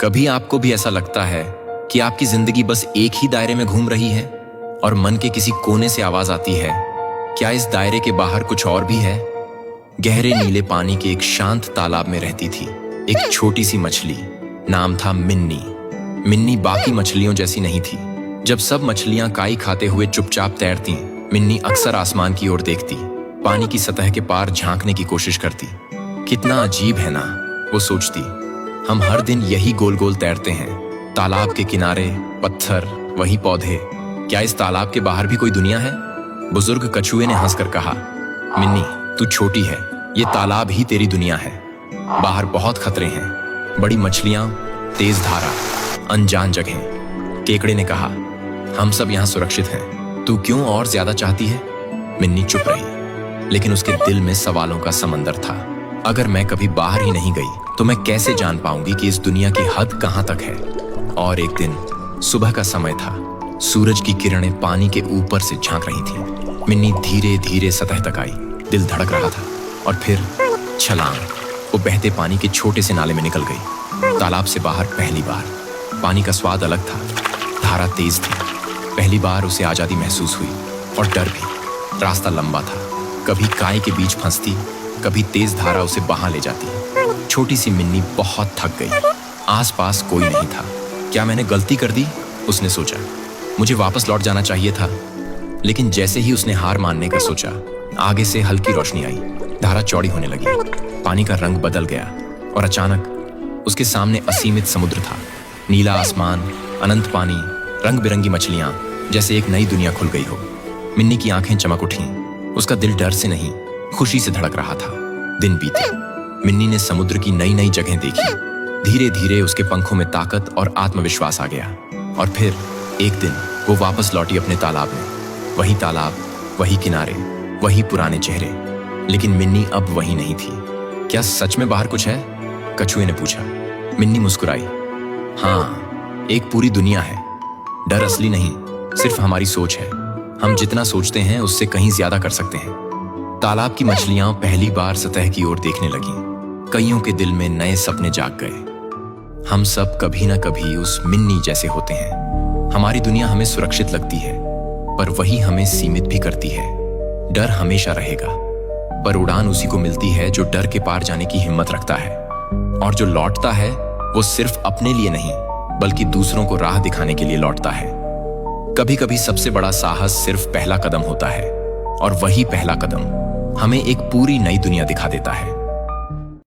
कभी आपको भी ऐसा लगता है कि आपकी जिंदगी बस एक ही दायरे में घूम रही है और मन के किसी कोने से आवाज आती है, क्या इस दायरे के बाहर कुछ और भी है? गहरे नीले पानी के एक शांत तालाब में रहती थी एक छोटी सी मछली। नाम था मिन्नी। मिन्नी बाकी मछलियों जैसी नहीं थी। जब सब मछलियां काई खाते हुए चुपचाप तैरती, मिन्नी अक्सर आसमान की ओर देखती, पानी की सतह के पार झांकने की कोशिश करती। कितना अजीब है ना, वो सोचती, हम हर दिन यही गोल गोल तैरते हैं, तालाब के किनारे पत्थर, वही पौधे। क्या इस तालाब के बाहर भी कोई दुनिया है? बुजुर्ग कछुए ने हंसकर कहा, मिन्नी तू छोटी है, ये तालाब ही तेरी दुनिया है। बाहर बहुत खतरे हैं, बड़ी मछलियां, तेज धारा, अनजान जगह। केकड़े ने कहा, हम सब यहाँ सुरक्षित हैं, तू क्यों और ज्यादा चाहती है? मिन्नी चुप रही, लेकिन उसके दिल में सवालों का समंदर था। अगर मैं कभी बाहर ही नहीं गई तो मैं कैसे जान पाऊंगी कि इस दुनिया की हद कहां तक है? और एक दिन सुबह का समय था, सूरज की किरणें पानी के ऊपर से झांक रही थीं। मिन्नी धीरे धीरे सतह तक आई, दिल धड़क रहा था, और फिर छलांग, वो बहते पानी के छोटे से नाले में निकल गई। तालाब से बाहर पहली बार। पानी का स्वाद अलग था, धारा तेज थी। पहली बार उसे आजादी महसूस हुई, और डर भी। रास्ता लंबा था, कभी काई के बीच फंसती, कभी तेज धारा उसे बहा ले जाती। छोटी सी मिन्नी बहुत थक गई। आसपास कोई नहीं था। क्या मैंने गलती कर दी? उसने सोचा। मुझे वापस लौट जाना चाहिए था। लेकिन जैसे ही उसने हार मानने का सोचा, आगे से हल्की रोशनी आई। धारा चौड़ी होने लगी, पानी का रंग बदल गया, और अचानक उसके सामने असीमित समुद्र था। नीला आसमान, अनंत पानी, रंग बिरंगी मछलियां, जैसे एक नई दुनिया खुल गई हो। मिन्नी की आंखें चमक उठीं। उसका दिल डर से नहीं, खुशी से धड़क रहा था। दिन बीते, मिन्नी ने समुद्र की नई नई जगह देखी। धीरे धीरे उसके पंखों में ताकत और आत्मविश्वास आ गया। और फिर एक दिन वो वापस लौटी अपने तालाब में। वही तालाब, वही किनारे, वही पुराने चेहरे। लेकिन मिन्नी अब वही नहीं थी। क्या सच में बाहर कुछ है? कछुए ने पूछा। मिन्नी मुस्कुराई। हाँ, एक पूरी दुनिया है। डर असली नहीं, सिर्फ हमारी सोच है। हम जितना सोचते हैं उससे कहीं ज्यादा कर सकते हैं। तालाब की मछलियां पहली बार सतह की ओर देखने लगीं। कईयों के दिल में नए सपने जाग गए। हम सब कभी ना कभी उस मिन्नी जैसे होते हैं। हमारी दुनिया हमें सुरक्षित लगती है, पर वही हमें सीमित भी करती है। डर हमेशा रहेगा, पर उड़ान उसी को मिलती है जो डर के पार जाने की हिम्मत रखता है। और जो लौटता है वो सिर्फ अपने लिए नहीं, बल्कि दूसरों को राह दिखाने के लिए लौटता है। कभी कभी सबसे बड़ा साहस सिर्फ पहला कदम होता है, और वही पहला कदम हमें एक पूरी नई दुनिया दिखा देता है।